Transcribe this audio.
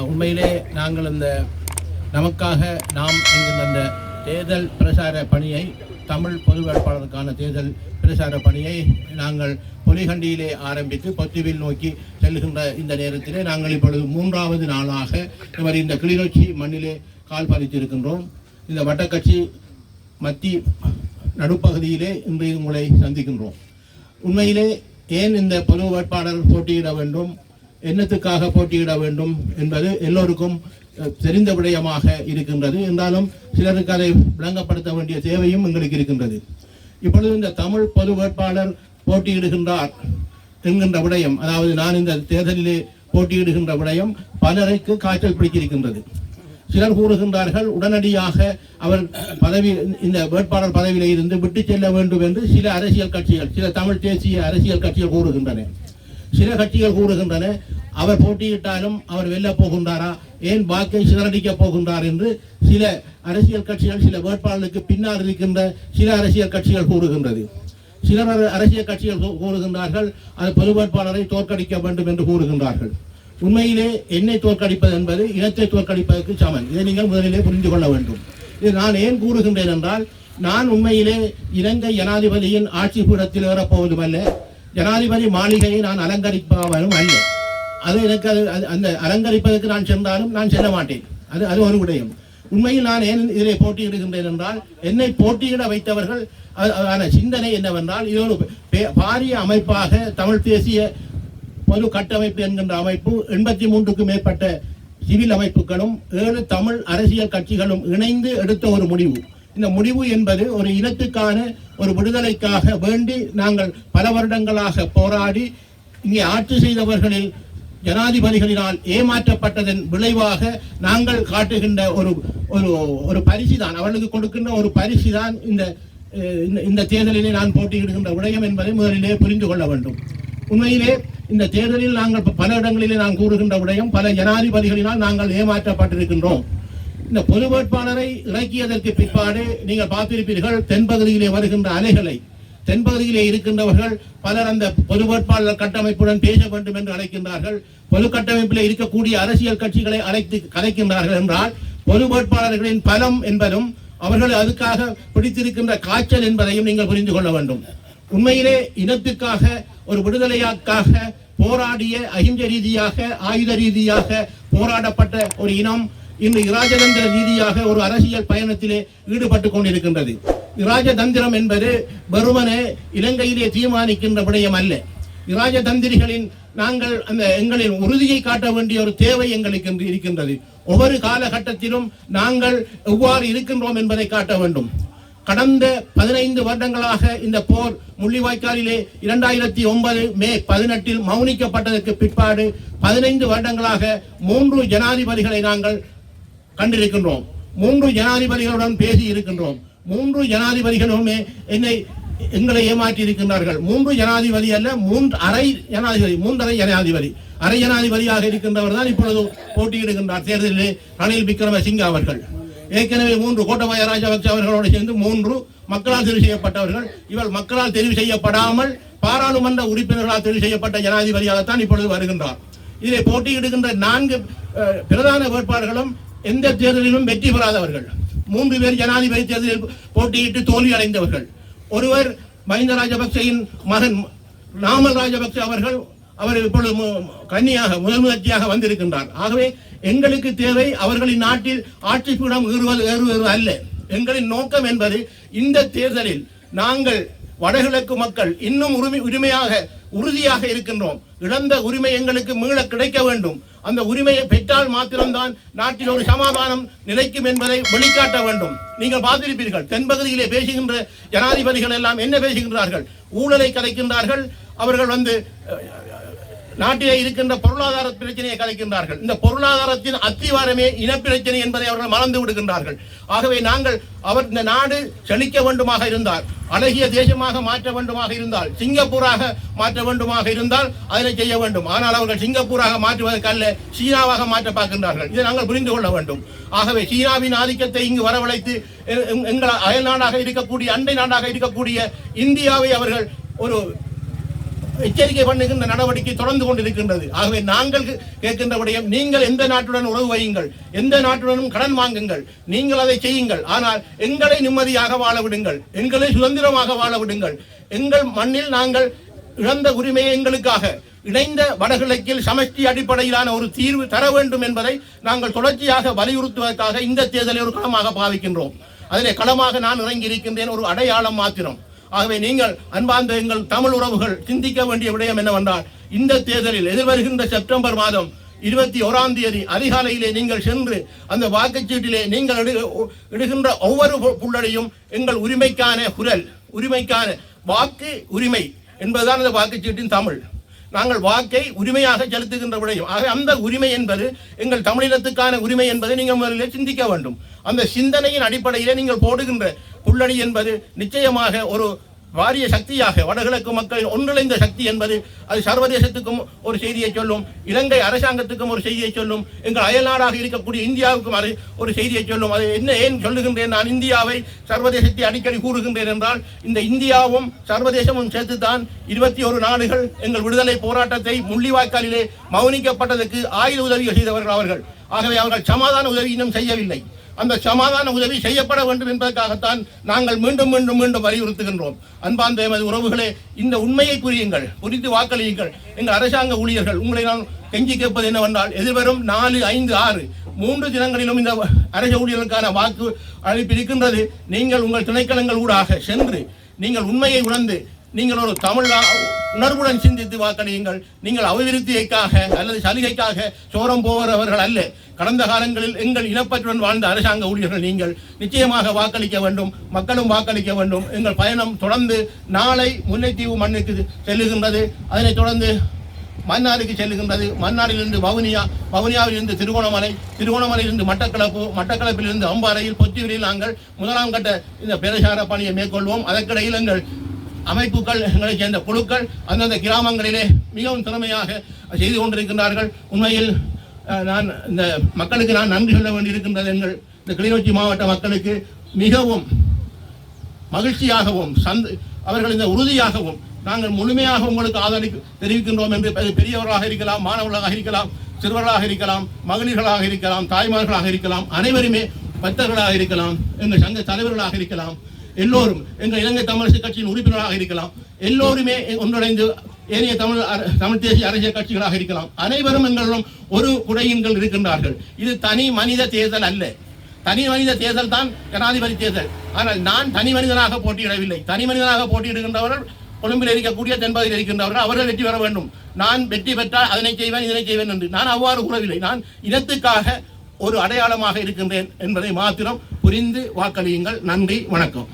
உண்மையிலே நாங்கள் இந்த நமக்காக நாம் என்கின்ற அந்த தேர்தல் பிரசார பணியை தமிழ் பொது வேட்பாளருக்கான தேர்தல் பிரசார பணியை நாங்கள் பொலிகண்டியிலே ஆரம்பித்து பொத்துவில் நோக்கி செல்கின்ற இந்த நேரத்திலே நாங்கள் இப்பொழுது 3வது நாளாக இந்த கிளிநொச்சி மண்ணிலே கால் பதித்திருக்கின்றோம். இந்த வட்டக்கட்சி மத்தி நடுப்பகுதியிலே இன்று உங்களை சந்திக்கின்றோம். உண்மையிலே ஏன் இந்த பொது வேட்பாளர் போட்டியிட வேண்டும், என்னத்துக்காக போட்டியிட வேண்டும் என்பது எல்லோருக்கும் தெரிந்த விடயமாக இருக்கின்றது. என்றாலும் சிலருக்கு அதை விளங்கப்படுத்த வேண்டிய தேவையும் எங்களுக்கு இருக்கின்றது. இப்பொழுது இந்த தமிழ் பொது வேட்பாளர் போட்டியிடுகின்றார் என்கின்ற விடயம், அதாவது நான் இந்த தேர்தலிலே போட்டியிடுகின்ற விடயம் பலருக்கு காய்ச்சல் பிடித்திருக்கின்றது. சிலர் கூறுகின்றார்கள் உடனடியாக அவர் இந்த வேட்பாளர் பதவியிலே இருந்து விட்டு செல்ல வேண்டும் என்று சில அரசியல் கட்சிகள், சில தமிழ் தேசிய அரசியல் கட்சிகள் கூறுகின்றன. சில கட்சிகள் கூறுகின்றன அவர் போட்டியிட்டாலும் அவர் வெல்ல போகின்றாரா, ஏன் வாக்கை சிதறடிக்க போகின்றார் என்று சில அரசியல் கட்சிகள், சில வேட்பாளருக்கு பின்னால் இருக்கின்ற சில அரசியல் கட்சிகள் கூறுகின்றது. சில அரசியல் கட்சிகள் கூறுகின்றார்கள் அது பொது வேட்பாளரை தோற்கடிக்க வேண்டும் என்று கூறுகின்றார்கள். உண்மையிலே என்னை தோற்கடிப்பது என்பது இனத்தை தோற்கடிப்பதற்கு சமன். இதை நீங்கள் முதலிலே புரிந்து கொள்ள வேண்டும். இது நான் ஏன் கூறுகின்றேன் என்றால், நான் உண்மையிலே இலங்கை ஜனாதிபதியின் ஆட்சி பீடத்தில் ஏறப்போவதும் அல்ல, ஜனாதிபதி மாளிகையை நான் அலங்கரிப்பவனும் அல்ல. அது எனக்கு அந்த அலங்கரிப்பதற்கு நான் சென்றாலும் நான் செல்ல மாட்டேன். அது ஒரு விடயம். உண்மையில் நான் ஏன் இதிலே போட்டியிடுகின்றேன் என்றால், என்னை போட்டியிட வைத்தவர்கள் சிந்தனை என்னவென்றால், இது ஒரு பாரிய அமைப்பாக தமிழ் தேசிய பொது கட்டமைப்பு என்கின்ற அமைப்பு 83க்கும் மேற்பட்ட சிவில் அமைப்புகளும் 7 தமிழ் அரசியல் கட்சிகளும் இணைந்து எடுத்த ஒரு முடிவு. இந்த முடிவு என்பது ஒரு இனத்துக்கான ஒரு விடுதலைக்காக வேண்டி நாங்கள் பல வருடங்களாக போராடி இங்கே ஆட்சி செய்தவர்களில் ஜனாதிபதிகளினால் ஏமாற்றப்பட்டதன் விளைவாக நாங்கள் காட்டுகின்ற ஒரு பரிசுதான், அவர்களுக்கு கொடுக்கின்ற ஒரு பரிசுதான் இந்த தேர்தலிலே நான் போட்டியிடுகின்ற விடயம் என்பதை முதலிலே புரிந்து கொள்ள வேண்டும். உண்மையிலே இந்த தேர்தலில் நாங்கள் பல இடங்களிலே நான் கூறுகின்ற விடயம், பல ஜனாதிபதிகளினால் நாங்கள் ஏமாற்றப்பட்டிருக்கின்றோம். இந்த பொது வேட்பாளரை இறக்கியதற்கு பிற்பாடு நீங்கள் பார்த்திருப்பீர்கள் தென்பகுதியிலே வருகின்ற அலைகளை. தென்பகுதியிலே இருக்கின்றவர்கள் பலர் அந்த பொது வேட்பாளர் கட்டமைப்புடன் பேச வேண்டும் என்று அழைக்கின்றார்கள். பொது கட்டமைப்பில் இருக்கக்கூடிய அரசியல் கட்சிகளை அழைத்து கலைக்கின்றார்கள் என்றால், பொது வேட்பாளர்களின் பலம் என்பதும் அவர்கள் அதுக்காக பிடித்திருக்கின்ற காய்ச்சல் என்பதையும் நீங்கள் புரிந்து கொள்ள வேண்டும். உண்மையிலே இனத்துக்காக ஒரு விடுதலையாக்காக போராடிய அகிம்சை ரீதியாக ஆயுத ரீதியாக போராடப்பட்ட ஒரு இனம் இன்று இராஜதந்திர ரீதியாக ஒரு அரசியல் பயணத்திலே ஈடுபட்டுக் கொண்டிருக்கின்றது. இராஜதந்திரம் என்பது வெறுமனே இலங்கையிலே தீர்மானிக்கின்ற விடயம் அல்ல. இராஜதந்திரிகளின் நாங்கள் அந்த எங்களின் உறுதியை காட்ட வேண்டிய ஒரு தேவை எங்களுக்கு இருக்கின்றது. ஒவ்வொரு காலகட்டத்திலும் நாங்கள் எவ்வாறு இருக்கின்றோம் என்பதை காட்ட வேண்டும். கடந்த 15 வருடங்களாக இந்த போர் முள்ளிவாய்க்காலிலே 2009 மே 18 மௌனிக்கப்பட்டதற்கு பிற்பாடு 15 வருடங்களாக 3 ஜனாதிபதிகளை நாங்கள் கண்டிருக்கின்றோம். 3 ஜனாதிபதிகளுடன் பேசி இருக்கின்றோம். 3 ஜனாதிபதிகளுமே எங்களை ஏமாற்றி இருக்கின்றார்கள். 3 ஜனாதிபதி அல்ல, 3 அரை ஜனாதிபதி. அரை ஜனாதிபதியாக இருக்கின்றவர் தான் இப்பொழுது போட்டியிடுகின்றார் தேர்தலிலே ரணில் விக்ரமசிங்க அவர்கள். ஏற்கனவே 3 கோட்டபாய ராஜபக்ச அவர்களோடு சேர்ந்து 3 மக்களால் தெரிவு செய்யப்பட்டவர்கள். இவர் மக்களால் தெரிவு செய்யப்படாமல் பாராளுமன்ற உறுப்பினர்களால் தெரிவு செய்யப்பட்ட ஜனாதிபதியாகத்தான் இப்பொழுது வருகின்றார். இதிலே போட்டியிடுகின்ற 4 பிரதான வேட்பாளர்களும் எந்த தேர்தலிலும் வெற்றி பெறாதவர்கள். 3 பேர் ஜனாதிபதி தேர்தலில் போட்டியிட்டு தோல்வி அடைந்தவர்கள். ஒருவர் மஹிந்த ராஜபக்சையின் மகன் நாமல் ராஜபக்ச அவர்கள், அவர் இப்பொழுது முதல் முயற்சியாக வந்திருக்கின்றார். ஆகவே எங்களுக்கு தேவை அவர்களின் நாட்டில் ஆட்சி பீடம் ஏறுவது அல்ல. எங்களின் நோக்கம் என்பது இந்த தேர்தலில் நாங்கள் வடகிழக்கு மக்கள் இன்னும் உரிமையாக உறுதியாக இருக்கின்றோம். இழந்த உரிமை எங்களுக்கு மீள கிடைக்க வேண்டும். அந்த உரிமையை பெற்றால் மாத்திரம்தான் நாட்டில் ஒரு சமாதானம் நிலைக்கும் என்பதை வெளிக்காட்ட வேண்டும். நீங்கள் பார்த்திருப்பீர்கள், தென்பகுதியிலே பேசுகின்ற ஜனாதிபதிகள் எல்லாம் என்ன பேசுகின்றார்கள்? ஊழலை கலைக்கின்றார்கள். அவர்கள் நாட்டிலே இருக்கின்ற பொருளாதார பிரச்சனையை கலைக்கின்றார்கள். இந்த பொருளாதாரத்தின் அத்திவாரமே இனப்பிரச்சனை என்பதை அவர்கள் மறந்து விடுகின்றார்கள். ஆகவே நாங்கள் இந்த நாடு செழிக்க வேண்டுமாக இருந்தால், அழகிய தேசமாக மாற்ற வேண்டுமாக இருந்தால், சிங்கப்பூராக மாற்ற வேண்டுமாக இருந்தால் அதனை செய்ய வேண்டும். ஆனால் அவர்கள் சிங்கப்பூராக மாற்றுவதற்கல்ல, சீனாவாக மாற்ற பார்க்கின்றார்கள். இதை நாங்கள் புரிந்து கொள்ள வேண்டும். ஆகவே சீனாவின் ஆதிக்கத்தை இங்கு வரவழைத்து எங்கள் அயல் நாடாக இருக்கக்கூடிய, அண்டை நாடாக இருக்கக்கூடிய இந்தியாவை அவர்கள் எச்சரிக்கை பண்ணுகின்ற நடவடிக்கை தொடர்ந்து கொண்டிருக்கின்றது. ஆகவே நாங்கள் கேட்கின்ற விடயம், நீங்கள் எந்த நாட்டுடன் உறவு வையுங்கள், எந்த நாட்டுடனும் கடன் வாங்குங்கள், நீங்கள் அதை செய்யுங்கள். ஆனால் எங்களை நிம்மதியாக வாழ விடுங்கள், எங்களை சுதந்திரமாக வாழ விடுங்கள். எங்கள் மண்ணில் நாங்கள் இழந்த உரிமையை எங்களுக்காக இணைந்த வடகிழக்கில் சமஷ்டி அடிப்படையிலான ஒரு தீர்வு தர வேண்டும் என்பதை நாங்கள் தொடர்ச்சியாக வலியுறுத்துவதற்காக இந்த தேர்தலை ஒரு களமாக பாவிக்கின்றோம். அதிலே களமாக நான் இறங்கி இருக்கின்றேன், ஒரு அடையாளம் மாத்திரம். ஆகவே நீங்கள் அன்பார்ந்த எங்கள் தமிழ் உறவுகள் சிந்திக்க வேண்டிய விடயம் என்னவென்றால், இந்த தேர்தலில் எதிர்வருகின்ற செப்டம்பர் மாதம் 21ஆம் தேதி அதிகாலையிலே நீங்கள் சென்று அந்த வாக்குச்சீட்டிலே நீங்கள் இடுகின்ற ஒவ்வொரு புள்ளடையும் எங்கள் உரிமைக்கான குரல், உரிமைக்கான வாக்கு உரிமை என்பதுதான் அந்த வாக்குச்சீட்டின் தமிழ். நாங்கள் வாக்கை உரிமையாக செலுத்துகின்ற விடயம். ஆக அந்த உரிமை என்பது எங்கள் தமிழினத்துக்கான உரிமை என்பதை நீங்கள் முதலில் சிந்திக்க வேண்டும். அந்த சிந்தனையின் அடிப்படையிலே நீங்கள் போடுகின்ற புள்ளடி என்பது நிச்சயமாக ஒரு வாரிய சக்தியாக, வடகிழக்கு மக்கள் ஒன்றிணைந்த சக்தி என்பது அது சர்வதேசத்துக்கும் ஒரு செய்தியை சொல்லும், இலங்கை அரசாங்கத்துக்கும் ஒரு செய்தியை சொல்லும், எங்கள் அயல்நாடாக இருக்கக்கூடிய இந்தியாவுக்கும் அது ஒரு செய்தியை சொல்லும். அது ஏன் சொல்லுகின்றேன், நான் இந்தியாவை சர்வதேசத்தை அடிக்கடி கூறுகின்றேன் என்றால், இந்த இந்தியாவும் சர்வதேசமும் சேர்த்துத்தான் 21 நாடுகள் எங்கள் விடுதலை போராட்டத்தை முள்ளிவாய்க்காலிலே மௌனிக்கப்பட்டதற்கு ஆயுத உதவிகள் செய்தவர்கள் அவர்கள். ஆகவே அவர்கள் சமாதான உதவி இன்னும் செய்யவில்லை. அந்த சமாதான உதவி செய்யப்பட வேண்டும் என்பதற்காகத்தான் நாங்கள் மீண்டும் மீண்டும் மீண்டும் வலியுறுத்துகின்றோம். அன்பார்ந்த எமது உறவுகளே, இந்த உண்மையை புரியுங்கள், புரிந்து வாக்களியுங்கள். எங்கள் அரசாங்க ஊழியர்கள், உங்களை நான் கெஞ்சி கேட்பது என்னவென்றால், எதிர்வரும் 4, 5, 6 3 தினங்களிலும் இந்த அரச ஊழியர்களுக்கான வாக்கு அளிப்பு இருக்கின்றது. நீங்கள் உங்கள் திணைக்களங்கள் ஊடாக சென்று நீங்கள் உண்மையை உணர்ந்து நீங்கள் ஒரு தமிழ் உணர்வுடன் சிந்தித்து வாக்களியுங்கள். நீங்கள் அபிவிருத்தியைக்காக அல்லது சலுகைக்காக சோரம் போகிறவர்கள் அல்ல. கடந்த காலங்களில் எங்கள் இனப்பற்றுடன் வாழ்ந்த அரசாங்க ஊழியர்கள் நீங்கள் நிச்சயமாக வாக்களிக்க வேண்டும், மக்களும் வாக்களிக்க வேண்டும். எங்கள் பயணம் தொடர்ந்து நாளை முல்லைத்தீவு மண்ணுக்கு செல்லுகின்றது, அதனைத் தொடர்ந்து மன்னாருக்கு செல்லுகின்றது. மன்னாரிலிருந்து வவுனியா, வவுனியாவிலிருந்து திருகோணமலை, திருகோணமலையிலிருந்து மட்டக்களப்பு, மட்டக்களப்பிலிருந்து அம்பாறையில், பொத்தியூரில் நாங்கள் 1ஆம் கட்ட இந்த பிரச்சார பணியை மேற்கொள்வோம். அதற்கிடையில் எங்கள் அமைப்புகள், எங்களை சேர்ந்த குழுக்கள் அந்தந்த கிராமங்களிலே மிகவும் திறமையாக செய்து கொண்டிருக்கின்றார்கள். உண்மையில் நான் இந்த மக்களுக்கு நான் நன்றி சொல்ல வேண்டியிருக்கின்றது. எங்கள் இந்த கிளிநொச்சி மாவட்ட மக்களுக்கு மிகவும் மகிழ்ச்சியாகவும் அவர்கள் இந்த உறுதியாகவும் நாங்கள் முழுமையாக உங்களுக்கு ஆதரவு தெரிவிக்கின்றோம் என்று பெரியவர்களாக இருக்கலாம், மாணவர்களாக இருக்கலாம், சிறுவர்களாக இருக்கலாம், மகளிர்களாக இருக்கலாம், தாய்மார்களாக இருக்கலாம், அனைவருமே பக்தர்களாக இருக்கலாம், எங்கள் சங்க தலைவர்களாக இருக்கலாம், எல்லோரும் எங்கள் இலங்கை தமிழரசு கட்சியின் உறுப்பினராக இருக்கலாம், எல்லோருமே ஒன்றிணைந்து ஏனைய தமிழ் தேசிய அரசியல் கட்சிகளாக இருக்கலாம், அனைவரும் எங்களிடம் ஒரு குடையின்கள் இருக்கின்றார்கள். இது தனி மனித தேர்தல் அல்ல. தனி மனித தேர்தல் தான் ஜனாதிபதி தேர்தல். ஆனால் நான் தனி மனிதனாக போட்டியிடவில்லை. தனி மனிதனாக போட்டியிடுகின்றவர்கள் கொழும்பில் இருக்கக்கூடிய தென்பகுதியில் இருக்கின்றவர்கள், அவர்கள் வெற்றி பெற வேண்டும். நான் வெற்றி பெற்றால் அதனை செய்வேன், இதனை செய்வேன் என்று நான் அவ்வாறு கூறவில்லை. நான் இனத்துக்காக ஒரு அடையாளமாக இருக்கின்றேன் என்பதை மாத்திரம் புரிந்து வாக்களியுங்கள். நன்றி, வணக்கம்.